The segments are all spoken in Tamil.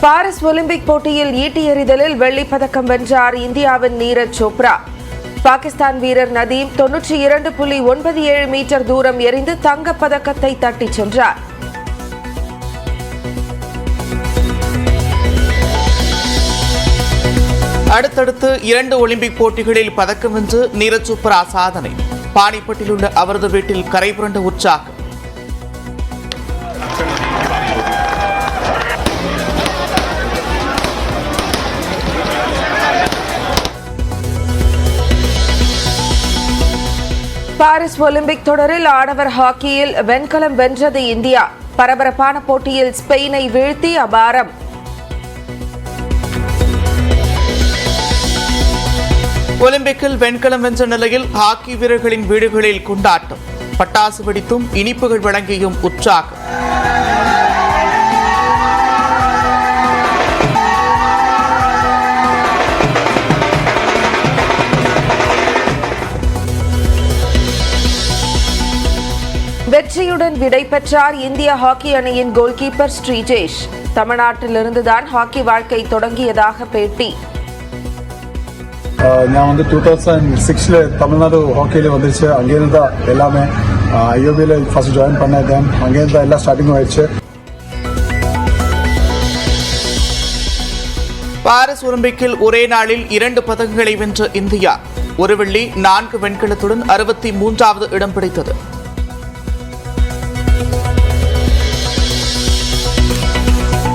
பாரிஸ் ஒலிம்பிக் போட்டியில் ஈட்டி எறிதலில் வெள்ளிப் பதக்கம் வென்றார் இந்தியாவின் நீரஜ் சோப்ரா. பாகிஸ்தான் வீரர் நதீம் 92.97 மீட்டர் தூரம் எறிந்து தங்கப் பதக்கத்தை தட்டிச் சென்றார். அடுத்தடுத்து 2 ஒலிம்பிக் போட்டிகளில் பதக்கம் வென்று நீரஜ் சோப்ரா சாதனை. பானிப்பட்டில் உள்ள அவரது வீட்டில் கரைபுரண்ட உற்சாகம். பாரிஸ் ஒலிம்பிக் தொடரில் ஆடவர் ஹாக்கியில் வெண்கலம் வென்றது இந்தியா. பரபரப்பான போட்டியில் ஸ்பெயினை வீழ்த்தி அபாரம். ஒலிம்பிக்கில் வெண்கலம் வென்ற நிலையில் ஹாக்கி வீரர்களின் வீடுகளில் கொண்டாட்டம். பட்டாசு வெடித்தும் இனிப்புகள் வழங்கியும் உற்சாகம். வெற்றியுடன் விடை பெற்றார் இந்திய ஹாக்கி அணியின் கோல்கீப்பர் ஸ்ரீஜேஷ். தமிழ்நாட்டிலிருந்துதான் ஹாக்கி வாழ்க்கை தொடங்கியதாக பேட்டி. நான் 2006 தமிழ்நாடு ஹாக்கியில் வந்துச்சு. அங்கேருந்து தான் எல்லாமே ஐஓபியில் ஃபர்ஸ்ட் ஜாயின் பண்ணேன். அங்கேருந்து தான் எல்லாம் ஸ்டார்டிங் ஆயிடுச்சு. பாரிஸ் ஒலிம்பிக்கில் ஒரே நாளில் 2 பதக்கங்களை வென்ற இந்தியா 1 வெள்ளி 4 வெண்கலத்துடன் 63வது இடம் பிடித்தது.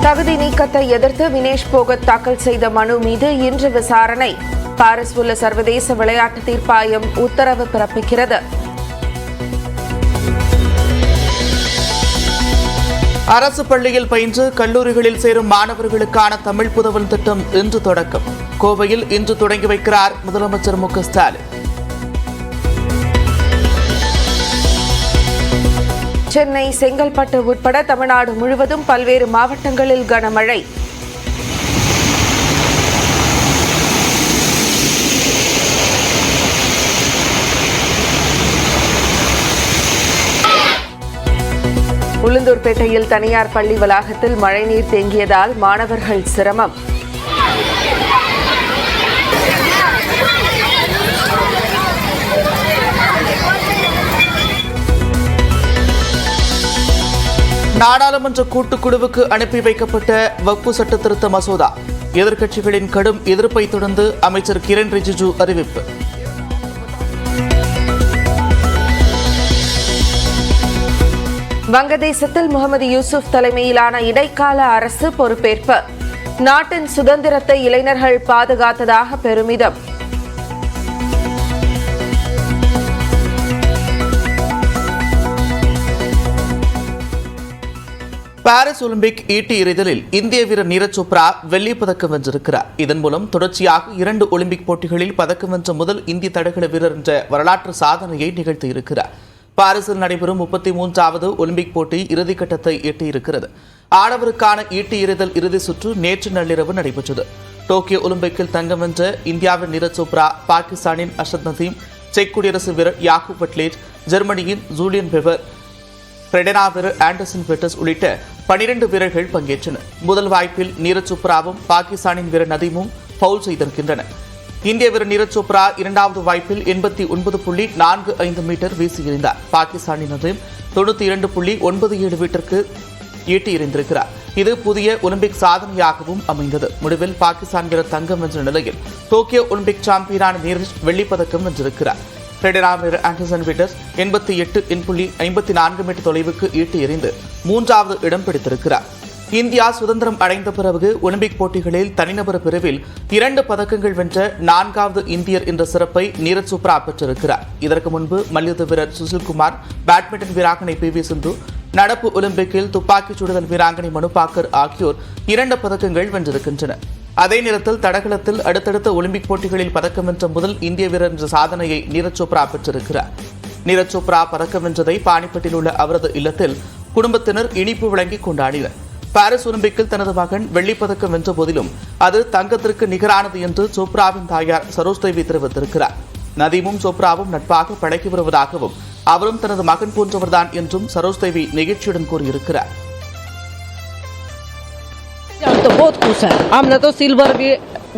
தகுதி நீக்கத்தை எதிர்த்து வினேஷ் போகத் தாக்கல் செய்த மனு மீது இன்று விசாரணை. பாரிஸ் உள்ள சர்வதேச விளையாட்டு தீர்ப்பாயம் உத்தரவு பிறப்பிக்கிறது. அரசு பள்ளியில் பயின்று கல்லூரிகளில் சேரும் மாணவர்களுக்கான தமிழ் புதவல் திட்டம் இன்று தொடக்கம். கோவையில் இன்று தொடங்கி வைக்கிறார் முதலமைச்சர் மு.க. ஸ்டாலின். சென்னை, செங்கல்பட்டு உட்பட தமிழ்நாடு முழுவதும் பல்வேறு மாவட்டங்களில் கனமழை. உளுந்தூர்பேட்டையில் தனியார் பள்ளி வளாகத்தில் மழைநீர் தேங்கியதால் மாணவர்கள் சிரமம். நாடாளுமன்ற கூட்டுக்குழுவுக்கு அனுப்பி வைக்கப்பட்ட வக்பு சட்ட திருத்த மசோதா. எதிர்க்கட்சிகளின் கடும் எதிர்ப்பை தொடர்ந்து அமைச்சர் கிரண் ரிஜிஜு அறிவிப்பு. வங்கதேசத்தில் முகமது யூசுப் தலைமையிலான இடைக்கால அரசு பொறுப்பேற்பு. நாட்டின் சுதந்திரத்தை இளைஞர்கள் பாதுகாத்ததாக பெருமிதம். பாரிஸ் ஒலிம்பிக் ஈட்டி எறிதலில் இந்திய வீரர் நீரஜ் சோப்ரா வெள்ளிப் பதக்கம் வென்றிருக்கிறார். இதன் மூலம் தொடர்ச்சியாக 2 ஒலிம்பிக் போட்டிகளில் பதக்கம் வென்ற முதல் இந்திய தடகள வீரர் என்ற வரலாற்று சாதனையை நிகழ்த்தியிருக்கிறார். பாரிஸில் நடைபெறும் 33வது ஒலிம்பிக் போட்டி இறுதிக்கட்டத்தை எட்டியிருக்கிறது. ஆடவருக்கான ஈட்டி எறிதல் இறுதி சுற்று நேற்று நள்ளிரவு நடைபெற்றது. டோக்கியோ ஒலிம்பிக்கில் தங்கம் வென்ற இந்தியாவின் நீரஜ் சோப்ரா, பாகிஸ்தானின் அர்ஷத் நதீம், செக் குடியரசு வீரர் யாகூப் பட்லேட், ஜெர்மனியின் ஜூலியன் பெவர், பிரெடனா வீரர் ஆண்டர்சன் பெட்டர்ஸ் உள்ளிட்ட 12 வீரர்கள் பங்கேற்றனர். முதல் வாய்ப்பில் நீரஜ் சோப்ராவும் பாகிஸ்தானின் வீரர் நதீமும் பவுல் செய்திருக்கின்றனர். இந்திய வீரர் நீரஜ் சோப்ரா 2வது வாய்ப்பில் 89.45 மீட்டர் வீசி எறிந்தார். பாகிஸ்தானின் நதீம் 92.97 மீட்டருக்கு ஈட்டி எறிந்திருக்கிறார். இது புதிய ஒலிம்பிக் சாதனையாகவும் அமைந்தது. முடிவில் பாகிஸ்தான் வீரர் தங்கம் வென்ற நிலையில் டோக்கியோ ஒலிம்பிக் சாம்பியனான நீரஜ் வெள்ளிப்பதக்கம் வென்றிருக்கிறார். பிரெடனா வீரர் ஆண்டர்சன் பெட்டர்ஸ் 88.54 மீட்டர் தொலைவுக்கு ஈட்டி எறிந்து 3வது இடம் பிடித்திருக்கிறார். இந்தியா சுதந்திரம் அடைந்த பிறகு ஒலிம்பிக் போட்டிகளில் தனிநபர் பிரிவில் 2 பதக்கங்கள் வென்ற 4வது இந்தியர் என்ற சிறப்பை நீரஜ் சோப்ரா பெற்றிருக்கிறார். இதற்கு முன்பு மல்யுத்த வீரர் சுசில்குமார், பேட்மிண்டன் வீராங்கனை பி.வி. சிந்து, நடப்பு ஒலிம்பிக்கில் துப்பாக்கிச் சுடுதல் வீராங்கனை மனு பாக்கர் ஆகியோர் 2 பதக்கங்கள் வென்றிருக்கின்றனர். அதே நேரத்தில் தடகளத்தில் அடுத்தடுத்த ஒலிம்பிக் போட்டிகளில் பதக்கம் வென்ற முதல் இந்திய வீரர் என்ற சாதனையை நீரஜ் சோப்ரா பெற்றிருக்கிறார். நீரஜ் சோப்ரா பதக்கம் வென்றதை பானிப்பட்டில் உள்ள அவரது இல்லத்தில் குடும்பத்தினர் இனிப்பு வழங்கி கொண்டாடினர். பாரிஸ் ஒலிம்பிக்கில் தனது மகன் வெள்ளிப்பதக்கம் வென்ற போதிலும் அது தங்கத்திற்கு நிகரானது என்று சோப்ராவின் தாயார் சரோஜ் தேவி தெரிவித்திருக்கிறார். நதீமும் சோப்ராவும் நட்பாக பழகி வருவதாகவும் அவரும் தனது மகன் போன்றவர்தான் என்றும் சரோஜ் தேவி நெகிழ்ச்சியுடன் கூறியிருக்கிறார். तो बहुत खुश है। हमने तो सिल्वर भी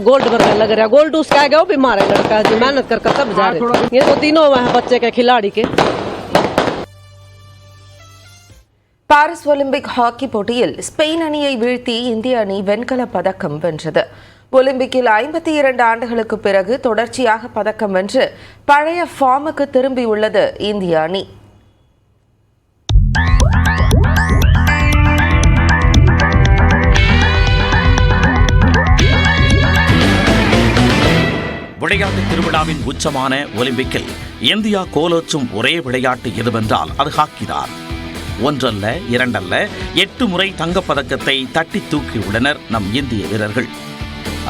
गोल्ड वर्ग लग रहा है। गोल्ड उसका आ गया, वो बीमार है लड़का जी, मेहनत कर तब जा रहे हैं। ये तो तीनों वहाँ बच्चे के खिलाड़ी के। பாரிஸ் ஒலிம்பிக் ஹாக்கி போட்டியில் ஸ்பெயின் அணியை வீழ்த்தி இந்திய அணி வெண்கல பதக்கம் வென்றது. ஒலிம்பிக்கில் 52 ஆண்டுகளுக்கு பிறகு தொடர்ச்சியாக பதக்கம் வென்று பழைய ஃபார்முக்கு திரும்பியுள்ளது இந்திய அணி. விளையாட்டு திருவிழாவின் உச்சமான ஒலிம்பிக்கில் இந்தியா கோலோச்சும் ஒரே விளையாட்டு எதுவென்றால் அது ஹாக்கிதான். ஒன்றல்ல இரண்டல்ல 8 முறை தங்கப்பதக்கத்தை தட்டி தூக்கியுள்ளனர் நம் இந்திய வீரர்கள்.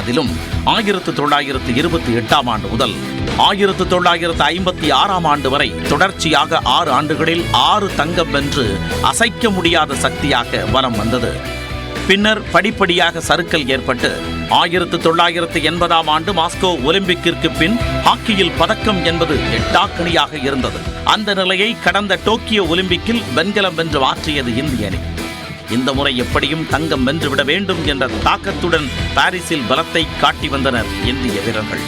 அதிலும் 1928ஆம் ஆண்டு முதல் 1956ஆம் ஆண்டு வரை தொடர்ச்சியாக 6 ஆண்டுகளில் 6 தங்கம் வென்று அசைக்க முடியாத சக்தியாக வலம் வந்தது. பின்னர் படிப்படியாக சறுக்கல் ஏற்பட்டு 1980ஆம் ஆண்டு மாஸ்கோ ஒலிம்பிக்கிற்கு பின் ஹாக்கியில் பதக்கம் என்பது எட்டாக்கணியாக இருந்தது. அந்த நிலையை கடந்த டோக்கியோ ஒலிம்பிக்கில் வெண்கலம் வென்று மாற்றியது இந்திய அணி. இந்த முறை எப்படியும் தங்கம் வென்றுவிட வேண்டும் என்ற தாக்கத்துடன் பாரிஸில் பலத்தை காட்டி வந்தனர் இந்திய வீரர்கள்.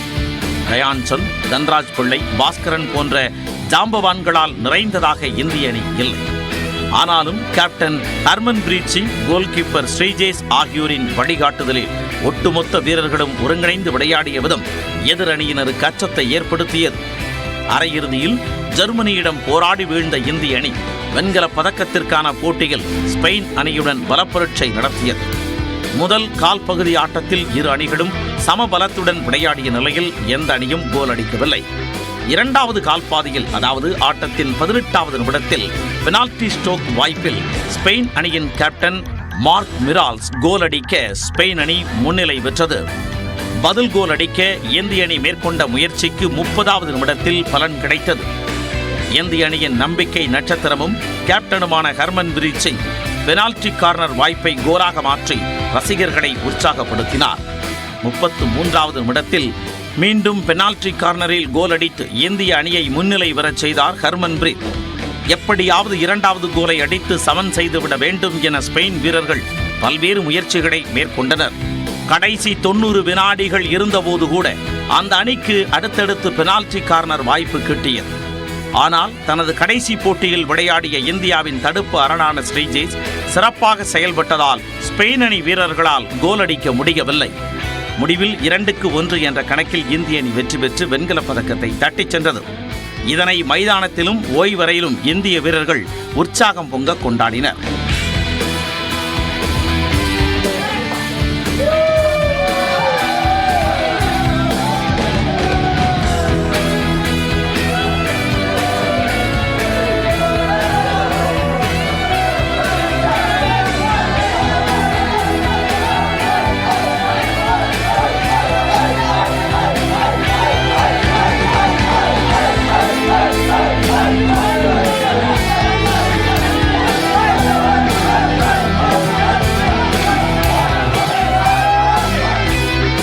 ரயான் சந்த், தன்ராஜ் பிள்ளை, பாஸ்கரன் போன்ற ஜாம்பவான்களால் நிறைந்ததாக இந்திய அணி இல்லை. ஆனாலும் captain Harmanpreet Singh, goal keeper Sreejesh ஆகியோரின் வழிகாட்டுதலில் ஒட்டுமொத்த வீரர்களும் ஒருங்கிணைந்து விளையாடிய விதம் எதிர் அணியினருக்கு அச்சத்தை ஏற்படுத்தியது. அரையிறுதியில் ஜெர்மனியிடம் போராடி வீழ்ந்த இந்திய அணி வெண்கல பதக்கத்திற்கான போட்டியில் ஸ்பெயின் அணியுடன் பலப்பரட்சை நடத்தியது. முதல் கால் பகுதி ஆட்டத்தில் இரு அணிகளும் சமபலத்துடன் விளையாடிய நிலையில் எந்த அணியும் கோல் அடிக்கவில்லை. இரண்டாவது கால்பாதியில், அதாவது ஆட்டத்தின் 18வது நிமிடத்தில் பெனால்டி ஸ்டோக் வாய்ப்பில் ஸ்பெயின் அணியின் கேப்டன் மார்க் மிரால்ஸ் கோல் அடிக்க ஸ்பெயின் அணி முன்னிலை பெற்றது. பதில் கோல் அடிக்க இந்திய அணி மேற்கொண்ட முயற்சிக்கு 30வது நிமிடத்தில் பலன் கிடைத்தது. இந்திய அணியின் நம்பிக்கை நட்சத்திரமும் கேப்டனுமான ஹர்மன்பிரீத் சிங் பெனால்டி கார்னர் வாய்ப்பை கோலாக மாற்றி ரசிகர்களை உற்சாகப்படுத்தினார். 33வது நிமிடத்தில் மீண்டும் பெனால்டி கார்னரில் கோல் அடித்து இந்திய அணியை முன்னிலை பெறச் செய்தார் ஹர்மன்பிரீத். எப்படியாவது 2வது கோலை அடித்து சமன் செய்துவிட வேண்டும் என ஸ்பெயின் வீரர்கள் பல்வேறு முயற்சிகளை மேற்கொண்டனர். கடைசி 90 வினாடிகள் இருந்தபோது கூட அந்த அணிக்கு அடுத்தடுத்து பெனால்டி கார்னர் வாய்ப்பு கிட்டியது. ஆனால் தனது கடைசி போட்டியில் விளையாடிய இந்தியாவின் தடுப்பு அரணான ஸ்ரீஜேஷ் சிறப்பாக செயல்பட்டதால் ஸ்பெயின் அணி வீரர்களால் கோல் அடிக்க முடியவில்லை. முடிவில் 2-1 என்ற கணக்கில் இந்திய அணி வெற்றி பெற்று வெண்கலப் பதக்கத்தை தட்டிச் சென்றது. இதனை மைதானத்திலும் ஓய்வறையிலும் இந்திய வீரர்கள் உற்சாகம் பொங்க கொண்டாடினர்.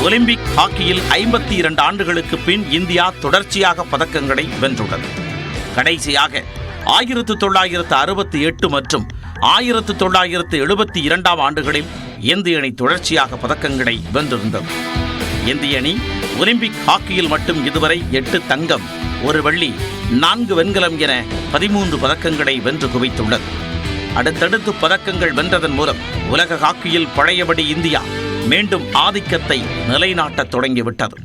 ஒலிம்பிக் ஹாக்கியில் 52 ஆண்டுகளுக்கு பின் இந்தியா தொடர்ச்சியாக பதக்கங்களை வென்றுள்ளது. கடைசியாக 1968 மற்றும் 1972ஆம் ஆண்டுகளில் இந்திய அணி தொடர்ச்சியாக பதக்கங்களை வென்றிருந்தது. இந்திய அணி ஒலிம்பிக் ஹாக்கியில் மட்டும் இதுவரை 8 தங்கம், 1 வெள்ளி, 4 வெண்கலம் என 13 பதக்கங்களை வென்று குவித்துள்ளது. அடுத்தடுத்து பதக்கங்கள் வென்றதன் மூலம் உலக ஹாக்கியில் பழையபடி இந்தியா மீண்டும் ஆதிக்கத்தை நிலைநாட்டத் தொடங்கிவிட்டது.